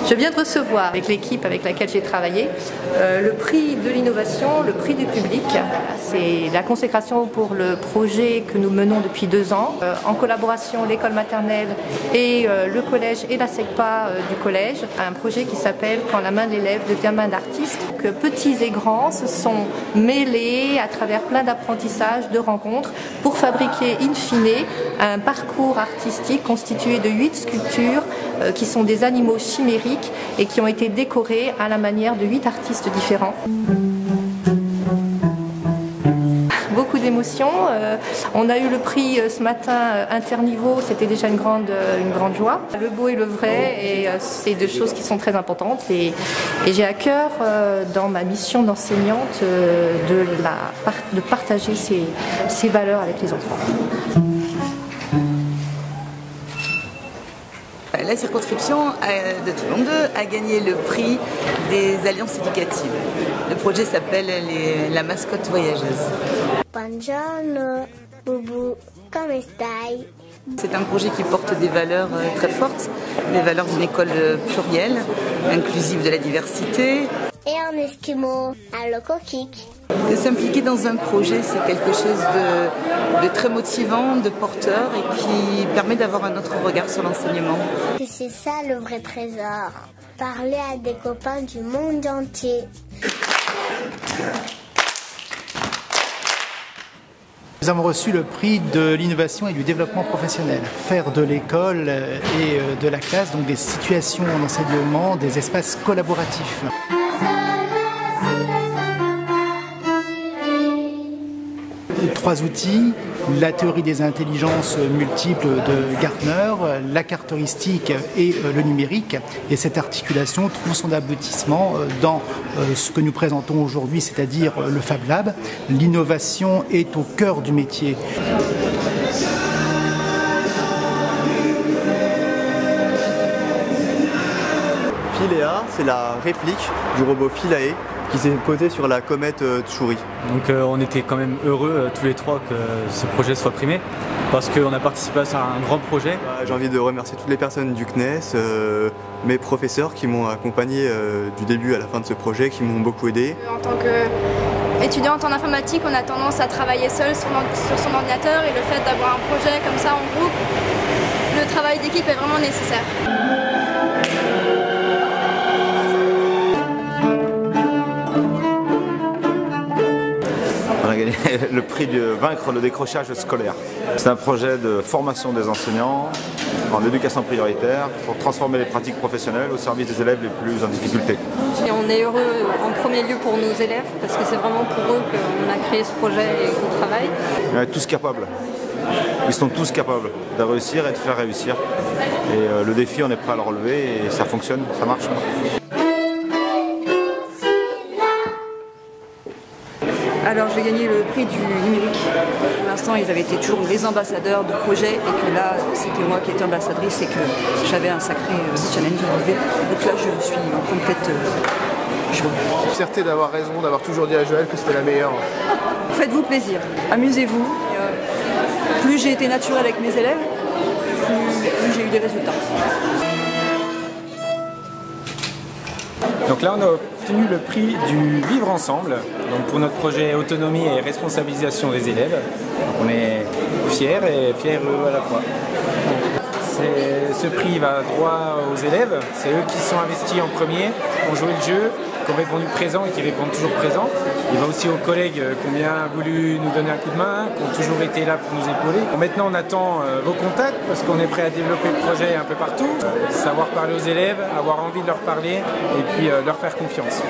Je viens de recevoir avec l'équipe avec laquelle j'ai travaillé le prix de l'innovation, le prix du public. C'est la consécration pour le projet que nous menons depuis 2 ans en collaboration l'école maternelle et le collège et la SECPA du collège. Un projet qui s'appelle Quand la main de l'élève devient main d'artiste. Que petits et grands se sont mêlés à travers plein d'apprentissages, de rencontres pour fabriquer in fine un parcours artistique constitué de 8 sculptures qui sont des animaux chimériques et qui ont été décorés à la manière de 8 artistes différents. Beaucoup d'émotions. On a eu le prix ce matin interniveau, c'était déjà une grande joie. Le beau et le vrai, et c'est deux choses qui sont très importantes. Et j'ai à cœur, dans ma mission d'enseignante, de partager ces valeurs avec les enfants. La circonscription de Toulon 2 a gagné le prix des alliances éducatives. Le projet s'appelle la mascotte voyageuse. Buongiorno, Boubou, come stai? C'est un projet qui porte des valeurs très fortes, des valeurs d'une école plurielle, inclusive de la diversité. Et un esquimau, un loco-kick. S'impliquer dans un projet, c'est quelque chose de très motivant, de porteur et qui permet d'avoir un autre regard sur l'enseignement. C'est ça le vrai trésor, parler à des copains du monde entier. Nous avons reçu le prix de l'innovation et du développement professionnel. Faire de l'école et de la classe donc des situations d'enseignement, des espaces collaboratifs. Trois outils, la théorie des intelligences multiples de Gartner, la caractéristique et le numérique. Et cette articulation trouve son aboutissement dans ce que nous présentons aujourd'hui, c'est-à-dire le Fab Lab. L'innovation est au cœur du métier. Philéa, c'est la réplique du robot Philae qui s'est posé sur la comète Tchouri. Donc on était quand même heureux tous les trois que ce projet soit primé parce qu'on a participé à un grand projet. J'ai envie de remercier toutes les personnes du CNES, mes professeurs qui m'ont accompagné du début à la fin de ce projet, qui m'ont beaucoup aidé. En tant qu'étudiante en informatique, on a tendance à travailler seul sur son ordinateur et le fait d'avoir un projet comme ça en groupe, le travail d'équipe est vraiment nécessaire. On a gagné le prix de vaincre le décrochage scolaire. C'est un projet de formation des enseignants en éducation prioritaire pour transformer les pratiques professionnelles au service des élèves les plus en difficulté. Et on est heureux en premier lieu pour nos élèves parce que c'est vraiment pour eux qu'on a créé ce projet et qu'on travaille. On est tous capables. Ils sont tous capables de réussir et de faire réussir. Et le défi, on est prêt à le relever et ça fonctionne, ça marche. Alors j'ai gagné le prix du numérique. Pour l'instant ils avaient été toujours les ambassadeurs du projet et que là c'était moi qui étais ambassadrice et que j'avais un sacré challenge à relever. Donc là je suis en complète joie. Fierté d'avoir raison, d'avoir toujours dit à Joël que c'était la meilleure. Faites-vous plaisir, amusez-vous. Plus j'ai été naturel avec mes élèves, plus j'ai eu des résultats. Donc là, on a obtenu le prix du Vivre Ensemble donc pour notre projet autonomie et responsabilisation des élèves. Donc on est fiers et heureux à la fois. Ce prix va droit aux élèves, c'est eux qui sont investis en premier, qui ont joué le jeu, qui ont répondu présent et qui répondent toujours présent. Il va aussi aux collègues qui ont bien voulu nous donner un coup de main, qui ont toujours été là pour nous épauler. Bon, maintenant on attend vos contacts parce qu'on est prêt à développer le projet un peu partout, savoir parler aux élèves, avoir envie de leur parler et puis leur faire confiance.